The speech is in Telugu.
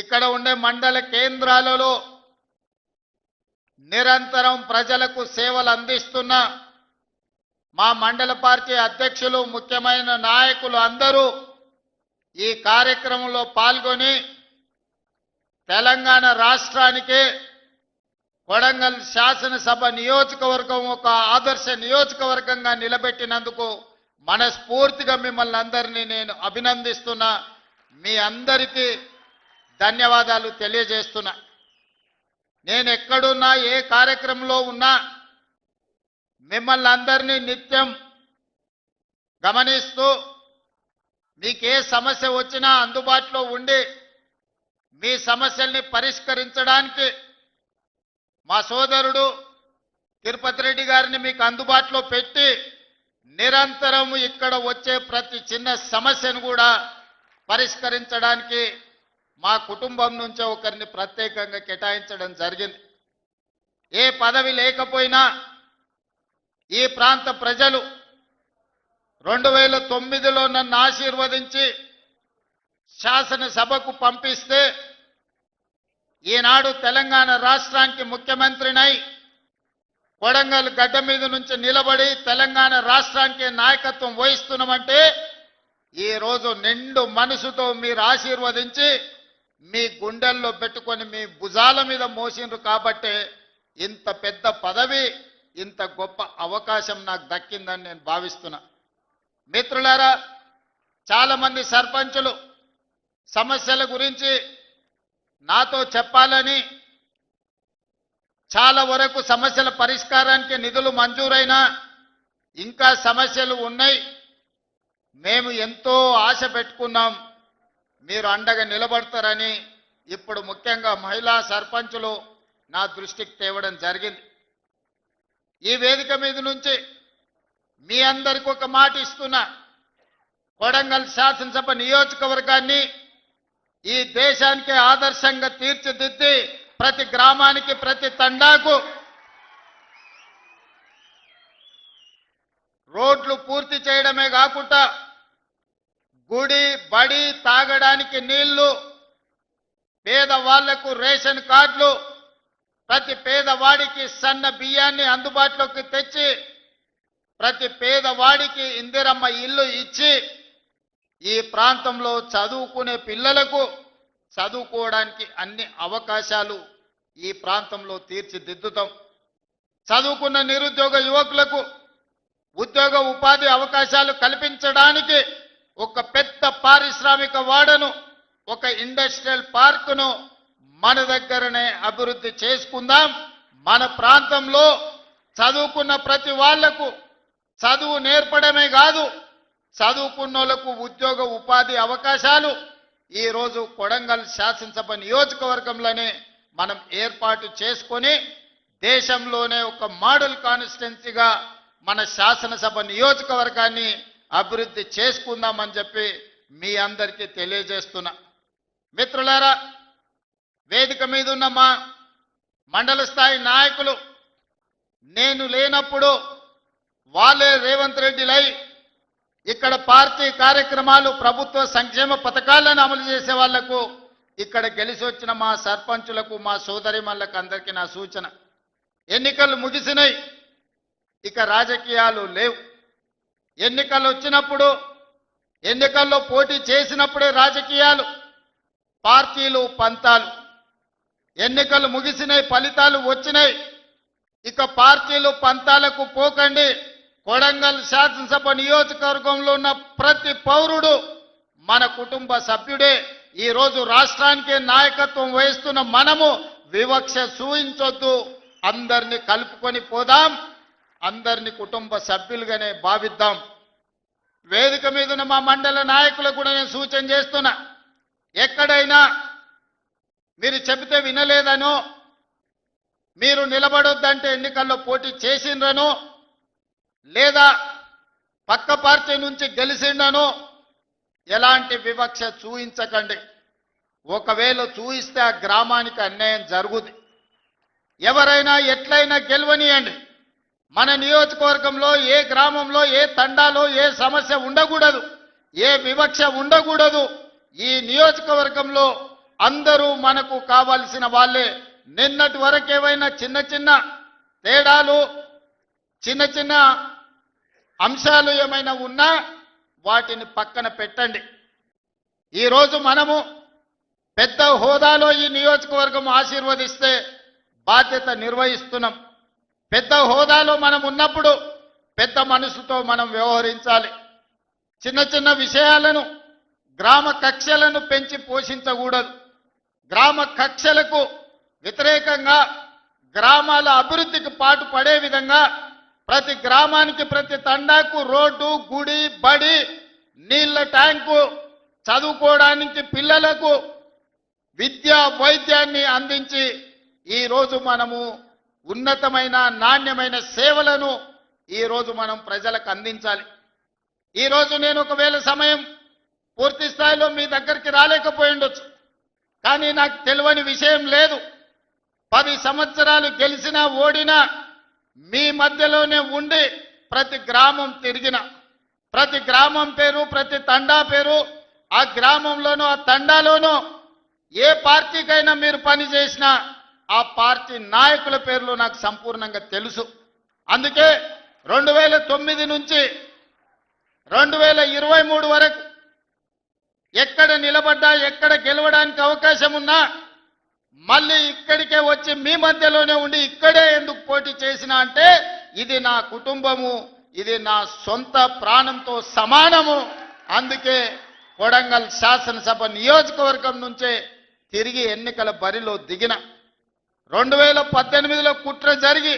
ఇక్కడ ఉండే మండల కేంద్రాలలో నిరంతరం ప్రజలకు సేవలు అందిస్తున్న మా మండల పార్టీ అధ్యక్షులు ముఖ్యమైన నాయకులు అందరూ ఈ కార్యక్రమంలో పాల్గొని తెలంగాణ రాష్ట్రానికి కొడంగల్ శాసనసభ నియోజకవర్గం ఒక ఆదర్శ నియోజకవర్గంగా నిలబెట్టినందుకు మనస్ఫూర్తిగా మిమ్మల్ని అందరినీ నేను అభినందిస్తున్నా. మీ అందరికీ ధన్యవాదాలు తెలియజేస్తున్నా. నేను ఎక్కడున్నా ఏ కార్యక్రమంలో ఉన్నా మిమ్మల్ని అందరినీ నిత్యం గమనిస్తూ మీకే సమస్య వచ్చినా అందుబాటులో ఉండి మీ సమస్యల్ని పరిష్కరించడానికి మా సోదరుడు తిరుపతి రెడ్డి గారిని మీకు అందుబాటులో పెట్టి నిరంతరం ఇక్కడ వచ్చే ప్రతి చిన్న సమస్యను కూడా పరిష్కరించడానికి మా కుటుంబం నుంచే ఒకరిని ప్రత్యేకంగా కేటాయించడం జరిగింది. ఏ పదవి లేకపోయినా ఈ ప్రాంత ప్రజలు 2009లో నన్ను ఆశీర్వదించి శాసనసభకు పంపిస్తే ఈనాడు తెలంగాణ రాష్ట్రానికి ముఖ్యమంత్రినై కొడంగల్ గడ్డ మీద నుంచి నిలబడి తెలంగాణ రాష్ట్రానికి నాయకత్వం వహిస్తున్నామంటే ఈరోజు నిండు మనసుతో మీరు ఆశీర్వదించి మీ గుండెల్లో పెట్టుకొని మీ భుజాల మీద మోసిండ్రు కాబట్టే ఇంత పెద్ద పదవి ఇంత గొప్ప అవకాశం నాకు దక్కిందని నేను భావిస్తున్నా. మిత్రులారా, చాలా మంది సర్పంచులు సమస్యల గురించి నాతో చెప్పాలని చాలా వరకు సమస్యల పరిష్కారానికి నిధులు మంజూరైనా ఇంకా సమస్యలు ఉన్నాయి. మేము ఎంతో ఆశ పెట్టుకున్నాం మీరు అండగా నిలబడతారని ఇప్పుడు ముఖ్యంగా మహిళా సర్పంచులు నా దృష్టికి తేవడం జరిగింది. ఈ వేదిక మీద నుంచి మీ అందరికీ ఒక మాట ఇస్తున్నా. కొడంగల్ శాసనసభ నియోజకవర్గాన్ని ఈ దేశానికి ఆదర్శంగా తీర్చిదిద్ది ప్రతి గ్రామానికి ప్రతి తండాకు రోడ్లు పూర్తి చేయడమే కాకుండా గుడి బడి తాగడానికి నీళ్లు, పేదవాళ్లకు రేషన్ కార్డులు, ప్రతి పేదవాడికి సన్న బియ్యాన్ని అందుబాటులోకి తెచ్చి ప్రతి పేదవాడికి ఇందిరమ్మ ఇల్లు ఇచ్చి ఈ ప్రాంతంలో చదువుకునే పిల్లలకు చదువుకోవడానికి అన్ని అవకాశాలు ఈ ప్రాంతంలో తీర్చిదిద్దుతాం. చదువుకున్న నిరుద్యోగ యువకులకు ఉద్యోగ ఉపాధి అవకాశాలు కల్పించడానికి ఒక పెద్ద పారిశ్రామిక వాడను, ఒక ఇండస్ట్రియల్ పార్కును మన దగ్గరనే అభివృద్ధి చేసుకుందాం. మన ప్రాంతంలో చదువుకున్న ప్రతి వాళ్లకు చదువు నేర్పడమే కాదు, చదువుకున్నోళ్లకు ఉద్యోగ ఉపాధి అవకాశాలు ఈరోజు కొడంగల్ శాసనసభ నియోజకవర్గంలోనే మనం ఏర్పాటు చేసుకొని దేశంలోనే ఒక మోడల్ కాన్స్టిట్యున్సీగా మన శాసనసభ నియోజకవర్గాన్ని అభివృద్ధి చేసుకుందామని చెప్పి మీ అందరికీ తెలియజేస్తున్నా. మిత్రులారా, వేదిక మీద ఉన్న మా మండల స్థాయి నాయకులు నేను లేనప్పుడు వాళ్ళే రేవంత్ రెడ్డిలై ఇక్కడ పార్టీ కార్యక్రమాలు ప్రభుత్వ సంక్షేమ పథకాలను అమలు చేసే వాళ్లకు ఇక్కడ గెలిచి వచ్చిన మా సర్పంచులకు మా సోదరిమణులకు అందరికీ నా సూచన, ఎన్నికలు ముగిసినాయి, ఇక రాజకీయాలు లేవు. ఎన్నికలు వచ్చినప్పుడు ఎన్నికల్లో పోటీ చేసినప్పుడే రాజకీయాలు, పార్టీలు పంతాలు. ఎన్నికలు ముగిసినాయి, ఫలితాలు వచ్చినాయి, ఇక పార్టీలు పంతాలకు పోకండి. కొడంగల్ శాసనసభ నియోజకవర్గంలో ఉన్న ప్రతి పౌరుడు మన కుటుంబ సభ్యుడే. ఈరోజు రాష్ట్రానికి నాయకత్వం వహిస్తున్న మనము వివక్ష చూయించొద్దు, అందరినీ కలుపుకొని పోదాం, అందరినీ కుటుంబ సభ్యులుగానే భావిద్దాం. వేదిక మీద ఉన్న మా మండల నాయకులకు కూడా నేను సూచన చేస్తున్నా, ఎక్కడైనా మీరు చెబితే వినలేదనో, మీరు నిలబడొద్దంటే ఎన్నికల్లో పోటీ చేసిండ్రనో, లేదా పక్క పార్టీ నుంచి గెలిచిండనో ఎలాంటి వివక్ష చూయించకండి. ఒకవేళ చూయిస్తే ఆ గ్రామానికి అన్యాయం జరుగుతుంది. ఎవరైనా ఎట్లయినా గెలవనియండి. మన నియోజకవర్గంలో ఏ గ్రామంలో ఏ తండాలో ఏ సమస్య ఉండకూడదు, ఏ వివక్ష ఉండకూడదు. ఈ నియోజకవర్గంలో అందరూ మనకు కావాల్సిన వాళ్ళే. నిన్నటి వరకు ఏవైనా చిన్న చిన్న తేడాలు, చిన్న చిన్న అంశాలు ఏమైనా ఉన్నా వాటిని పక్కన పెట్టండి. ఈరోజు మనము పెద్ద హోదాలో ఈ నియోజకవర్గం ఆశీర్వదిస్తే బాధ్యత నిర్వహిస్తున్నాం. పెద్ద హోదాలో మనం ఉన్నప్పుడు పెద్ద మనసుతో మనం వ్యవహరించాలి. చిన్న చిన్న విషయాలను, గ్రామ కక్షలను పెంచి పోషించకూడదు. గ్రామ కక్షలకు వ్యతిరేకంగా గ్రామాల అభివృద్ధికి పాటు పడే విధంగా ప్రతి గ్రామానికి, ప్రతి తండాకు రోడ్డు, గుడి, బడి, నీళ్ల ట్యాంకు, చదువుకోవడానికి పిల్లలకు విద్య, వైద్యాన్ని అందించి ఈరోజు మనము ఉన్నతమైన నాణ్యమైన సేవలను ఈరోజు మనం ప్రజలకు అందించాలి. ఈరోజు నేను ఒకవేళ సమయం పూర్తి స్థాయిలో మీ దగ్గరికి రాలేకపోయి ఉండొచ్చు, కానీ నాకు తెలియని విషయం లేదు. 10 సంవత్సరాలు గెలిచినా ఓడినా మీ మధ్యలోనే ఉండి ప్రతి గ్రామం తిరిగిన, ప్రతి గ్రామం పేరు, ప్రతి తండా పేరు, ఆ గ్రామంలోనూ ఆ తండాలోనూ ఏ పార్టీకైనా మీరు పని చేసినా ఆ పార్టీ నాయకుల పేర్లు నాకు సంపూర్ణంగా తెలుసు. అందుకే 2009 నుంచి 2023 వరకు ఎక్కడ నిలబడ్డా, ఎక్కడ గెలవడానికి అవకాశం ఉన్నా మళ్ళీ ఇక్కడికే వచ్చి మీ మధ్యలోనే ఉండి ఇక్కడే ఎందుకు పోటీ చేసినా అంటే ఇది నా కుటుంబము, ఇది నా సొంత ప్రాణంతో సమానము. అందుకే కొడంగల్ శాసనసభ నియోజకవర్గం నుంచే తిరిగి ఎన్నికల బరిలో దిగిన. 2018లో కుట్ర జరిగి